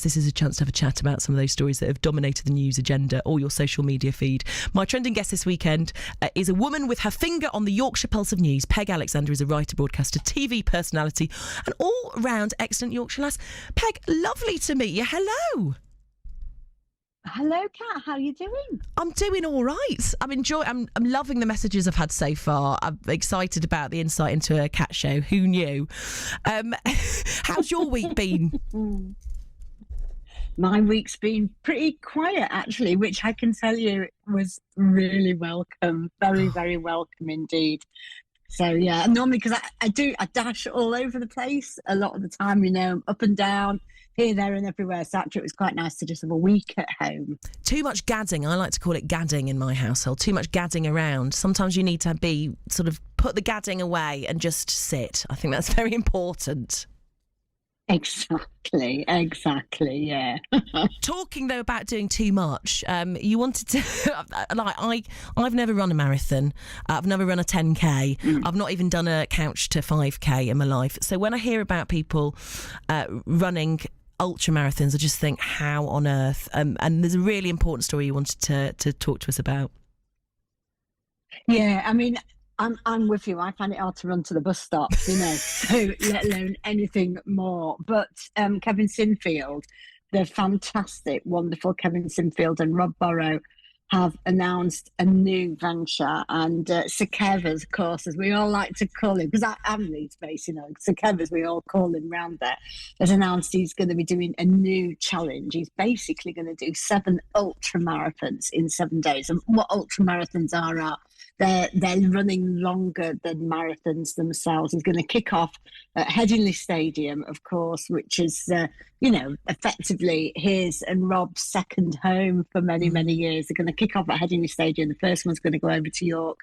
This is a chance to have a chat about some of those stories that have dominated the news agenda or your social media feed. My trending guest this weekend is a woman with her finger on the Yorkshire pulse of news. Peg Alexander is a writer, broadcaster, TV personality, and all-round excellent Yorkshire lass. Peg, lovely to meet you. Hello. Hello, Kat. How are you doing? I'm doing all right. I'm loving the messages I've had so far. I'm excited about the insight into a cat show. Who knew? How's your week been? My week's been pretty quiet, actually, which I can tell you was really welcome. Very, very welcome indeed. So, yeah, normally, because I dash all over the place a lot of the time, up and down, here, there and everywhere. So actually, it was quite nice to just have a week at home. Too much gadding. I like to call it gadding in my household. Too much gadding around. Sometimes you need to be sort of put the gadding away and just sit. I think that's very important. Exactly, yeah. Talking though about doing too much, you wanted to I've never run a marathon. I've never run a 10k. I've not even done a couch to 5k in my life. So when I hear about people running ultra marathons, I just think, how on earth? And there's a really important story you wanted to talk to us about. Yeah, I mean, I'm with you. I find it hard to run to the bus stop, so let alone anything more. But Kevin Sinfield, the fantastic, wonderful Kevin Sinfield and Rob Burrow have announced a new venture. And Sir Kev, of course, as we all like to call him, because I'm Leeds-based, Sir Kev, as we all call him round there, has announced he's going to be doing a new challenge. He's basically going to do 7 ultra marathons in 7 days. And what ultra marathons are they're running longer than marathons themselves. He's going to kick off at Headingley Stadium, of course, which is, effectively his and Rob's second home for many, many years. They're going to kick off at Headingley Stadium. The first one's going to go over to York.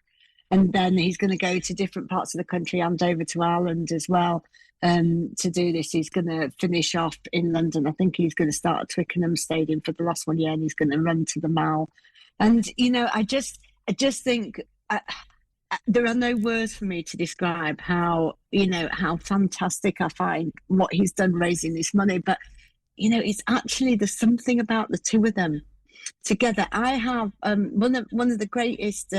And then he's going to go to different parts of the country and over to Ireland as well to do this. He's going to finish off in London. I think he's going to start at Twickenham Stadium for the last one year, and he's going to run to the Mall. And, I just think... there are no words for me to describe how fantastic I find what he's done raising this money. But, it's actually, there's something about the two of them together. I have one of the greatest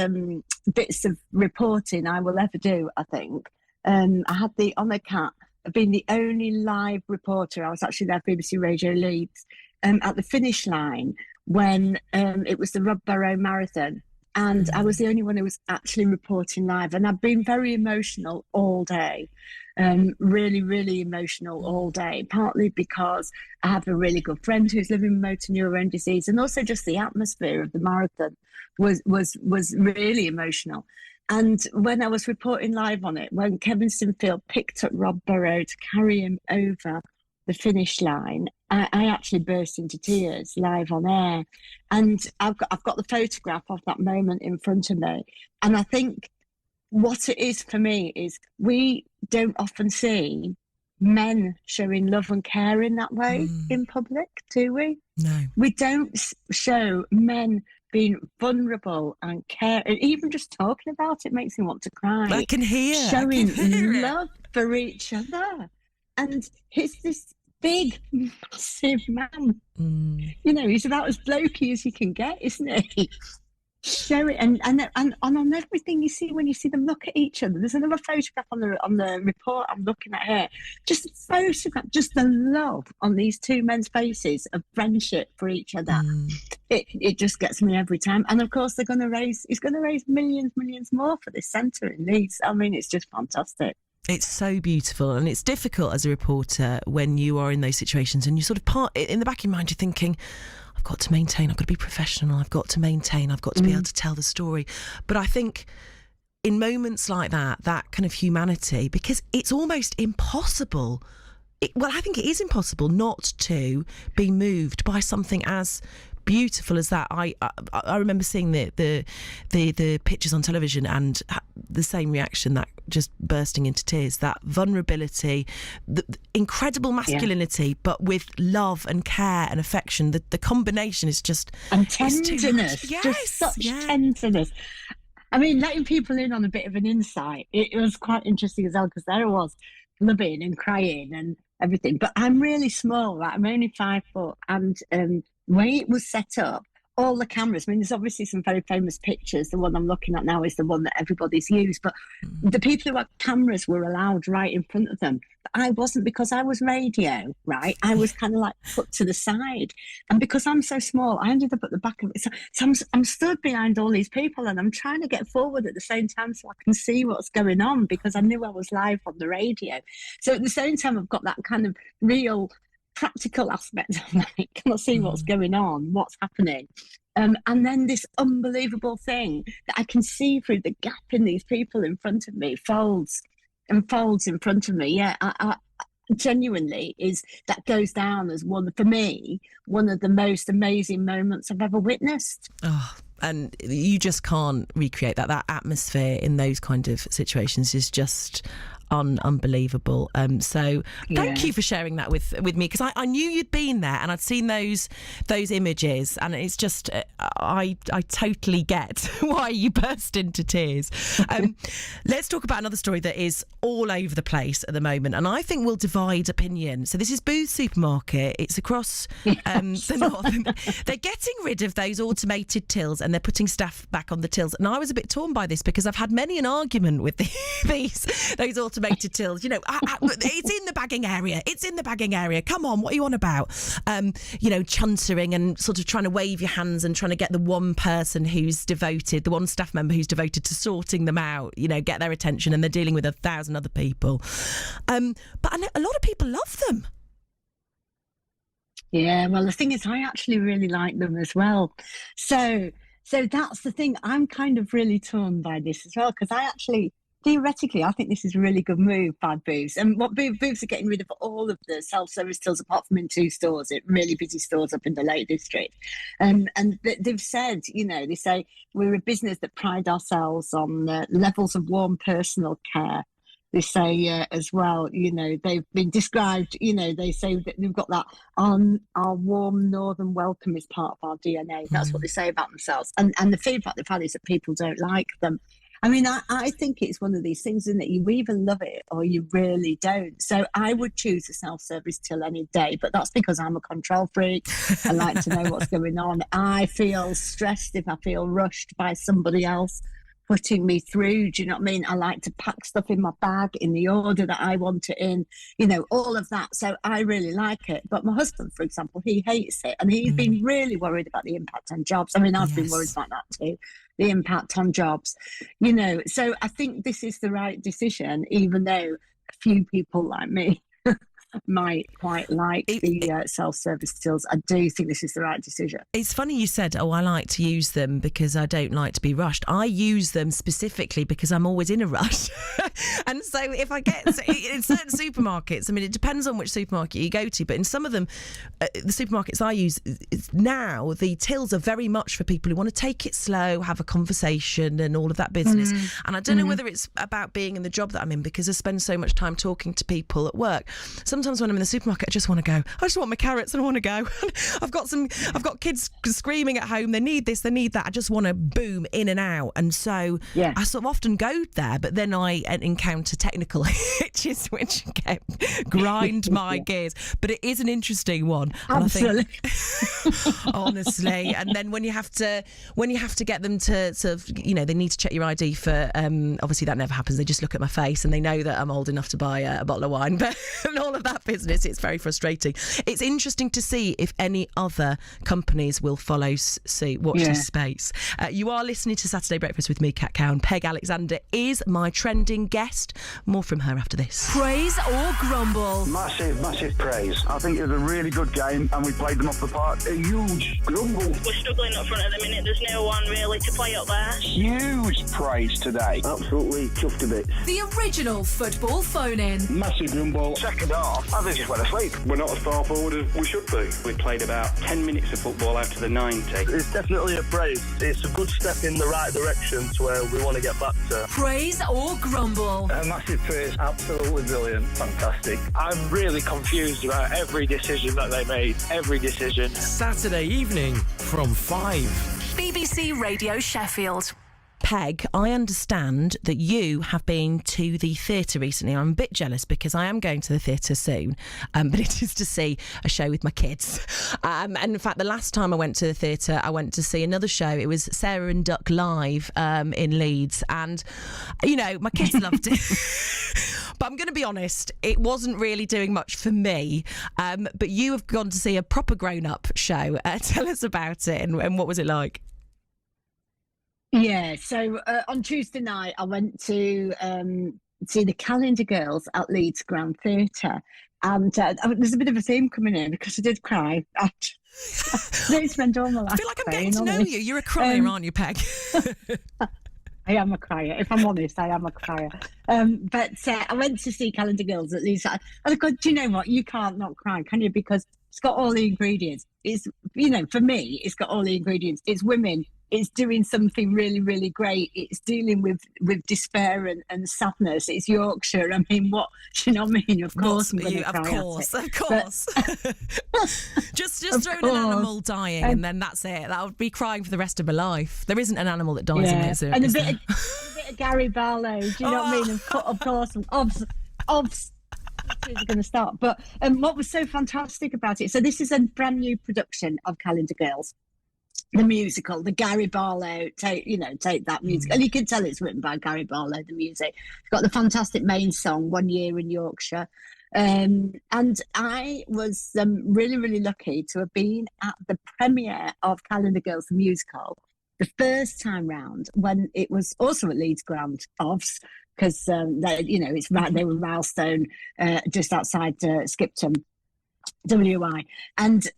bits of reporting I will ever do, I think. I had the honour, Kat, of being the only live reporter. I was actually there at BBC Radio Leeds at the finish line when it was the Rob Burrow Marathon. And I was the only one who was actually reporting live. And I've been very emotional all day, really, really emotional all day, partly because I have a really good friend who's living with motor neurone disease, and also just the atmosphere of the marathon was really emotional. And when I was reporting live on it, when Kevin Sinfield picked up Rob Burrow to carry him over the finish line, I actually burst into tears live on air. And I've got the photograph of that moment in front of me. And I think what it is for me is we don't often see men showing love and care in that way in public, do we? No. We don't show men being vulnerable and care. And even just talking about it makes me want to cry. I can hear. Showing love for each other. And it's this big, massive man. He's about as blokey as you can get, isn't he? Show it, and on everything you see when you see them look at each other. There's another photograph on the report I'm looking at here. Just a photograph, just the love on these two men's faces of friendship for each other. It just gets me every time. And of course, he's going to raise millions more for this centre in Leeds. I mean, it's just fantastic. It's so beautiful, and it's difficult as a reporter when you are in those situations and you sort of in the back of your mind you're thinking, I've got to maintain, I've got to be professional, I've got to maintain, I've got to be able to tell the story. But I think in moments like that kind of humanity, because it's almost impossible, I think it is impossible not to be moved by something as beautiful as that. I remember seeing the pictures on television and the same reaction, that just bursting into tears, that vulnerability, the incredible masculinity, but with love and care and affection. The combination is just... And tenderness. Yes, just such tenderness. I mean, letting people in on a bit of an insight, it was quite interesting as well, because there I was blubbing and crying and everything. But I'm really small, right? I'm only 5 foot. And when it was set up, all the cameras, I mean, there's obviously some very famous pictures. The one I'm looking at now is the one that everybody's used. But the people who had cameras were allowed right in front of them. But I wasn't, because I was radio, right? I was kind of like put to the side. And because I'm so small, I ended up at the back of it. So I'm stood behind all these people, and I'm trying to get forward at the same time so I can see what's going on, because I knew I was live on the radio. So at the same time, I've got that kind of real practical aspect of like, can I see what's going on, what's happening? And then this unbelievable thing that I can see through the gap in these people in front of me folds and folds in front of me. Yeah, I genuinely that goes down as one of the most amazing moments I've ever witnessed. Oh, and you just can't recreate that. That atmosphere in those kind of situations is just unbelievable. So thank you for sharing that with me, because I knew you'd been there and I'd seen those images, and it's just I totally get why you burst into tears. Let's talk about another story that is all over the place at the moment, and I think will divide opinion. So this is Booth's Supermarket. It's across the north. They're getting rid of those automated tills and they're putting staff back on the tills. And I was a bit torn by this, because I've had many an argument with those automated tills. You know, it's in the bagging area. It's in the bagging area. Come on, what are you on about? You know, chuntering and sort of trying to wave your hands and trying to get the one person who's devoted, the one staff member who's devoted to sorting them out, you know, get their attention, and they're dealing with 1,000 other people. But I know a lot of people love them. Yeah, well, the thing is, I actually really like them as well. So that's the thing. I'm kind of really torn by this as well, because theoretically, I think this is a really good move by Booths. And what Booths are getting rid of all of the self-service tills, apart from in 2 stores, really busy stores up in the Lake District. And they've said, you know, they say we're a business that pride ourselves on levels of warm personal care. They say as well, you know, they've been described, you know, they say that they've got that on our warm northern welcome is part of our DNA. That's what they say about themselves. And the feedback they've had is that people don't like them. I mean, I think it's one of these things, isn't it? You either love it or you really don't. So I would choose a self-service till any day, but that's because I'm a control freak. I like to know what's going on. I feel stressed if I feel rushed by somebody else putting me through. Do you know what I mean? I like to pack stuff in my bag in the order that I want it in, you know, all of that. So I really like it. But my husband, for example, he hates it, and he's been really worried about the impact on jobs. I mean, I've been worried about that too, the impact on jobs, you know. So I think this is the right decision, even though a few people like me might quite like the self-service tills. I do think this is the right decision. It's funny you said, I like to use them because I don't like to be rushed. I use them specifically because I'm always in a rush. And so if I get in certain supermarkets, I mean, it depends on which supermarket you go to, but in some of them, the supermarkets I use now, the tills are very much for people who want to take it slow, have a conversation and all of that business. And I don't know whether it's about being in the job that I'm in, because I spend so much time talking to people at work. Sometimes when I'm in the supermarket, I just want to go. I just want my carrots and I want to go. I've got kids screaming at home. They need this, they need that. I just want to boom in and out. And so I sort of often go there, but then I encounter technical hitches which grind my gears. But it is an interesting one. Absolutely. And I think, honestly. And then when you have to get them to sort of, you know, they need to check your ID for, obviously that never happens. They just look at my face and they know that I'm old enough to buy a bottle of wine. But and all of that business, it's very frustrating. It's interesting to see if any other companies will follow suit. Watch this space. You are listening to Saturday Breakfast with me, Kat Cowan. Peg Alexander is my trending guest. More from her after this. Praise or grumble? Massive praise. I think it was a really good game and we played them off the park. A huge grumble. We're struggling up front at the minute. There's no one really to play up there. Huge praise today. Absolutely chuffed a bit. The original football phone-in. Massive grumble. Second half, I think just went asleep. We're not as far forward as we should be. We played about 10 minutes of football out of the 90. It's definitely a praise. It's a good step in the right direction to where we want to get back to. Praise or grumble? A massive praise. Absolutely brilliant. Fantastic. I'm really confused about every decision that they made. Every decision. Saturday evening from 5. BBC Radio Sheffield. Peg, I understand that you have been to the theatre recently. I'm a bit jealous because I am going to the theatre soon, but it is to see a show with my kids. And in fact, the last time I went to the theatre, I went to see another show. It was Sarah and Duck Live in Leeds. And, you know, my kids loved it. But I'm going to be honest, it wasn't really doing much for me. But you have gone to see a proper grown-up show. Tell us about it and what was it like? Yeah, so on Tuesday night, I went to see the Calendar Girls at Leeds Grand Theatre. And there's a bit of a theme coming in because I did cry. I don't spend all my life I feel like I'm getting to know honest. you. You're a crier, aren't you, Peg? I am a crier. If I'm honest, I am a crier. But I went to see Calendar Girls at Leeds. And I thought, do you know what? You can't not cry, can you? Because it's got all the ingredients. It's, you know, for me, it's got all the ingredients. It's women. It's doing something really, really great. It's dealing with despair and sadness. It's Yorkshire. I mean, what, do you know what I mean? Of course I'm going to cry Of course. Just throw in an animal dying and then that's it. That would be crying for the rest of my life. There isn't an animal that dies in it. And a bit of Gary Barlow. Do you know what I mean? Of course. Is going to start. But what was so fantastic about it, so this is a brand new production of Calendar Girls, the musical, the Gary Barlow, take that music. And you can tell it's written by Gary Barlow, the music. It's got the fantastic main song, 1 Year in Yorkshire. And I was really, really lucky to have been at the premiere of Calendar Girls, the musical, the first time round when it was also at Leeds Grand Offs, because it's right. They were Milestone, just outside Skipton, WI. And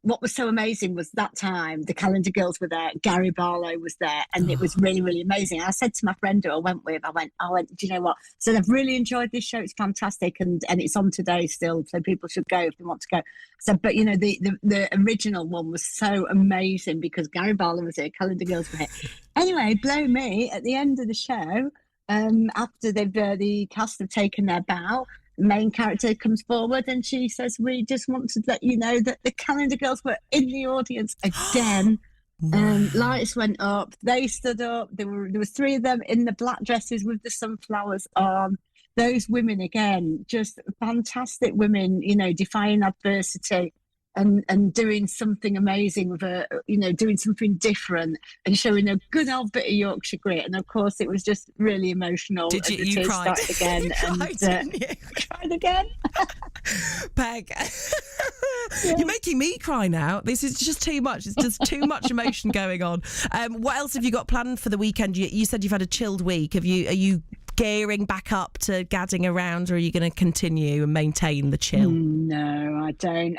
what was so amazing was that time the Calendar Girls were there, Gary Barlow was there, and it was really, really amazing. I said to my friend who I went with, I went, do you know what? I said, I've really enjoyed this show. It's fantastic, and it's on today still, so people should go if they want to go. So, but you know, the original one was so amazing because Gary Barlow was here, Calendar Girls were here. Anyway, blow me, at the end of the show, after the cast have taken their bow, the main character comes forward and she says, we just want to let you know that the Calendar Girls were in the audience again. Lights went up, they stood up, there was 3 of them in the black dresses with the sunflowers on. Those women again, just fantastic women, you know, defying adversity and doing something amazing with doing something different and showing a good old bit of Yorkshire grit. And of course, it was just really emotional. Did you cried again? You cried, didn't you? Cried again. Peg, you're making me cry now. This is just too much. It's just too much emotion going on. What else have you got planned for the weekend? You said you've had a chilled week. Are you gearing back up to gadding around, or are you going to continue and maintain the chill? No, I don't.